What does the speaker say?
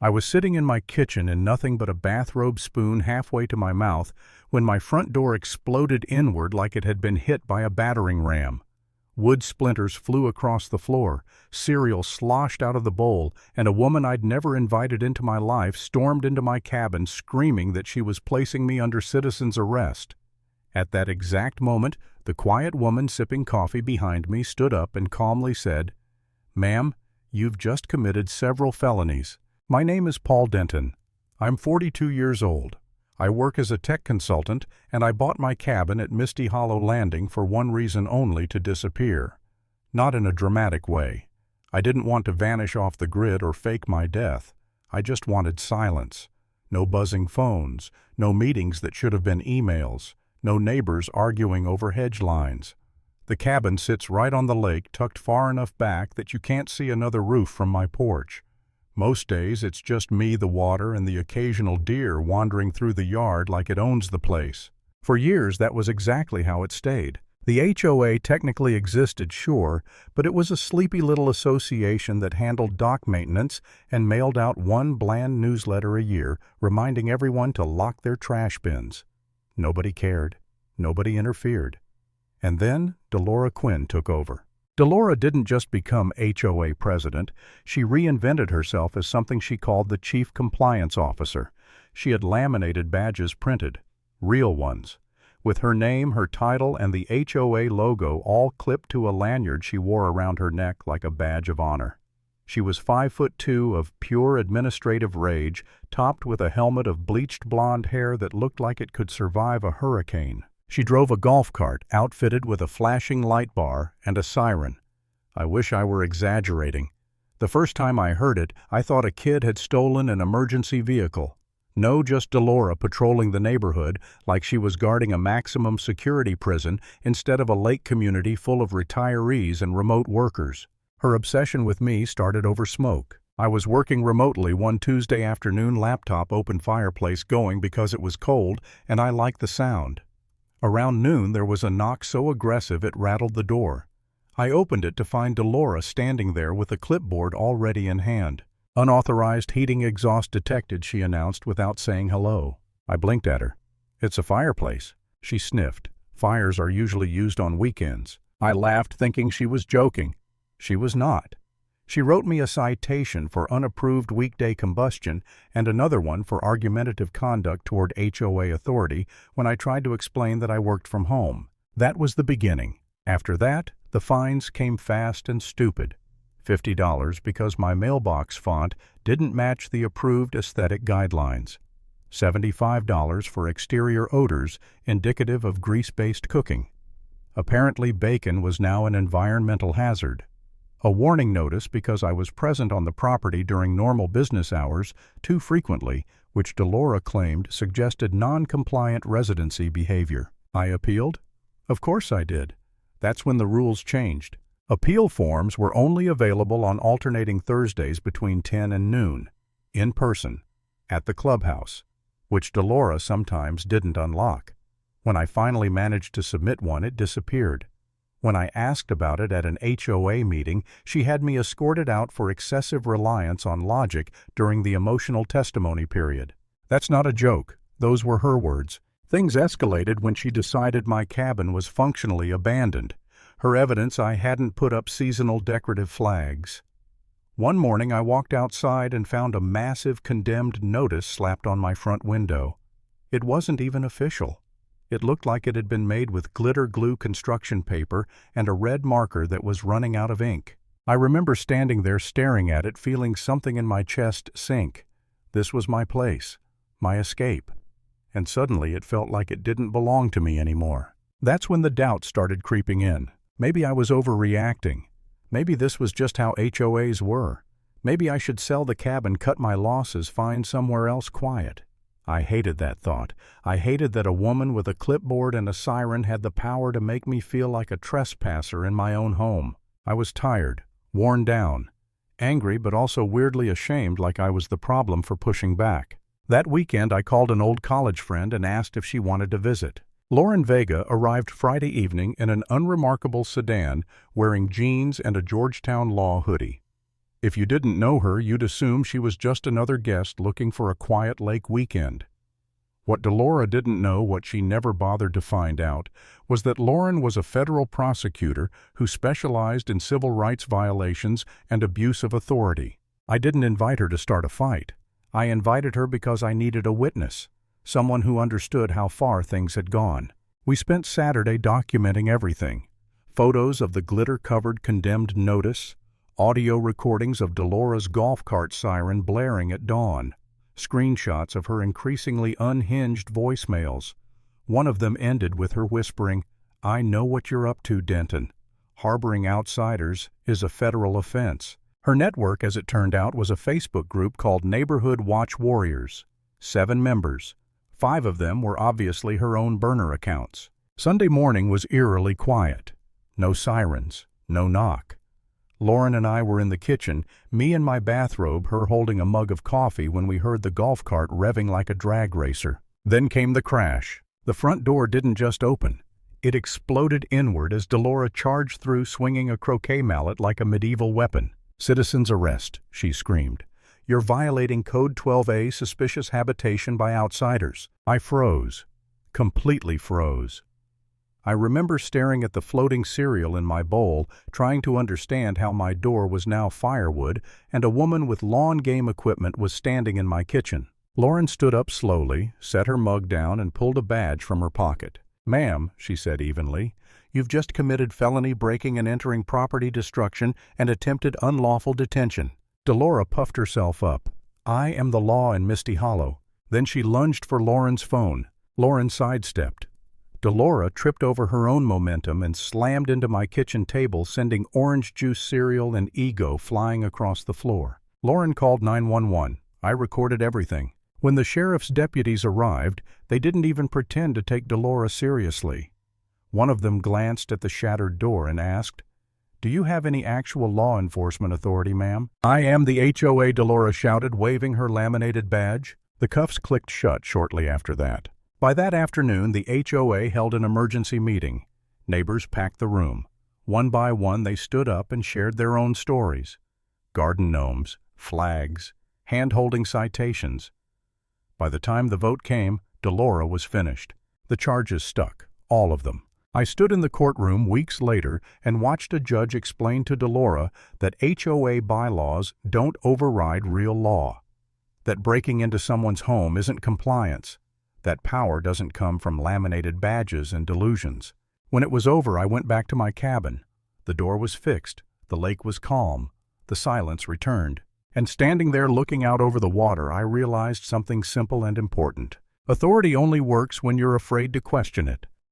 I was sitting in my kitchen in nothing but a bathrobe spoon halfway to my mouth when my front door exploded inward like it had been hit by a battering ram. Wood splinters flew across the floor, cereal sloshed out of the bowl, and a woman I'd never invited into my life stormed into my cabin screaming that she was placing me under citizen's arrest. At that exact moment, the quiet woman sipping coffee behind me stood up and calmly said, "Ma'am, you've just committed several felonies. My name is Paul Denton. I'm 42 years old. I work as a tech consultant, and I bought my cabin at Misty Hollow Landing for one reason only: to disappear. Not in a dramatic way. I didn't want to vanish off the grid or fake my death. I just wanted silence. No buzzing phones, no meetings that should have been emails, no neighbors arguing over hedge lines. The cabin sits right on the lake, tucked far enough back that you can't see another roof from my porch. Most days it's just me, the water, and the occasional deer wandering through the yard like it owns the place. For years that was exactly how it stayed. The HOA technically existed, sure, but it was a sleepy little association that handled dock maintenance and mailed out one bland newsletter a year reminding everyone to lock their trash bins. Nobody cared. Nobody interfered. And then Delora Quinn took over. Delora didn't just become HOA president, she reinvented herself as something she called the Chief Compliance Officer. She had laminated badges printed, real ones, with her name, her title, and the HOA logo all clipped to a lanyard she wore around her neck like a badge of honor. She was 5'2" of pure administrative rage, topped with a helmet of bleached blonde hair that looked like it could survive a hurricane. She drove a golf cart outfitted with a flashing light bar and a siren. I wish I were exaggerating. The first time I heard it, I thought a kid had stolen an emergency vehicle. No, just Delora patrolling the neighborhood like she was guarding a maximum security prison instead of a lake community full of retirees and remote workers. Her obsession with me started over smoke. I was working remotely one Tuesday afternoon, laptop open, fireplace going because it was cold and I liked the sound. Around noon there was a knock so aggressive it rattled the door. I opened it to find Delora standing there with a clipboard already in hand. "Unauthorized heating exhaust detected," she announced without saying hello. I blinked at her. "It's a fireplace." She sniffed. "Fires are usually used on weekends." I laughed, thinking she was joking. She was not. She wrote me a citation for unapproved weekday combustion and another one for argumentative conduct toward HOA authority when I tried to explain that I worked from home. That was the beginning. After that, the fines came fast and stupid. $50 because my mailbox font didn't match the approved aesthetic guidelines. $75 for exterior odors indicative of grease-based cooking. Apparently bacon was now an environmental hazard. A warning notice because I was present on the property during normal business hours too frequently, which Delora claimed suggested non-compliant residency behavior. I appealed? Of course I did. That's when the rules changed. Appeal forms were only available on alternating Thursdays between 10 and noon, in person, at the clubhouse, which Delora sometimes didn't unlock. When I finally managed to submit one, it disappeared. When I asked about it at an HOA meeting, she had me escorted out for excessive reliance on logic during the emotional testimony period. That's not a joke. Those were her words. Things escalated when she decided my cabin was functionally abandoned. Her evidence I hadn't put up seasonal decorative flags. One morning I walked outside and found a massive condemned notice slapped on my front window. It wasn't even official. It looked like it had been made with glitter glue construction paper and a red marker that was running out of ink. I remember standing there staring at it, feeling something in my chest sink. This was my place, my escape. And suddenly it felt like it didn't belong to me anymore. That's when the doubt started creeping in. Maybe I was overreacting. Maybe this was just how HOAs were. Maybe I should sell the cabin, cut my losses, find somewhere else quiet. I hated that thought. I hated that a woman with a clipboard and a siren had the power to make me feel like a trespasser in my own home. I was tired, worn down, angry but also weirdly ashamed, like I was the problem for pushing back. That weekend I called an old college friend and asked if she wanted to visit. Lauren Vega arrived Friday evening in an unremarkable sedan, wearing jeans and a Georgetown Law hoodie. If you didn't know her, you'd assume she was just another guest looking for a quiet lake weekend. What Delora didn't know, what she never bothered to find out, was that Lauren was a federal prosecutor who specialized in civil rights violations and abuse of authority. I didn't invite her to start a fight. I invited her because I needed a witness, someone who understood how far things had gone. We spent Saturday documenting everything. Photos of the glitter-covered condemned notice, audio recordings of Delora's golf cart siren blaring at dawn, screenshots of her increasingly unhinged voicemails. One of them ended with her whispering, "I know what you're up to, Denton. Harboring outsiders is a federal offense." Her network, as it turned out, was a Facebook group called Neighborhood Watch Warriors. 7 members. 5 of them were obviously her own burner accounts. Sunday morning was eerily quiet. No sirens, no knock. Lauren and I were in the kitchen, me in my bathrobe, her holding a mug of coffee, when we heard the golf cart revving like a drag racer. Then came the crash. The front door didn't just open. It exploded inward as Delora charged through, swinging a croquet mallet like a medieval weapon. "Citizen's arrest," she screamed. "You're violating Code 12A, suspicious habitation by outsiders." I froze. Completely froze. I remember staring at the floating cereal in my bowl, trying to understand how my door was now firewood, and a woman with lawn game equipment was standing in my kitchen. Lauren stood up slowly, set her mug down, and pulled a badge from her pocket. "Ma'am," she said evenly, "you've just committed felony breaking and entering, property destruction, and attempted unlawful detention." Delora puffed herself up. "I am the law in Misty Hollow." Then she lunged for Lauren's phone. Lauren sidestepped. Delora tripped over her own momentum and slammed into my kitchen table, sending orange juice cereal and ego flying across the floor. Lauren called 911. I recorded everything. When the sheriff's deputies arrived, they didn't even pretend to take Delora seriously. One of them glanced at the shattered door and asked, "Do you have any actual law enforcement authority, ma'am?" "I am the HOA," Delora shouted, waving her laminated badge. The cuffs clicked shut shortly after that. By that afternoon, the HOA held an emergency meeting. Neighbors packed the room. One by one, they stood up and shared their own stories. Garden gnomes, flags, hand-holding citations. By the time the vote came, Delora was finished. The charges stuck, all of them. I stood in the courtroom weeks later and watched a judge explain to Delora that HOA bylaws don't override real law, that breaking into someone's home isn't compliance, that power doesn't come from laminated badges and delusions. When it was over, I went back to my cabin. The door was fixed, the lake was calm, the silence returned. And standing there looking out over the water, I realized something simple and important. Authority only works when you're afraid to question it.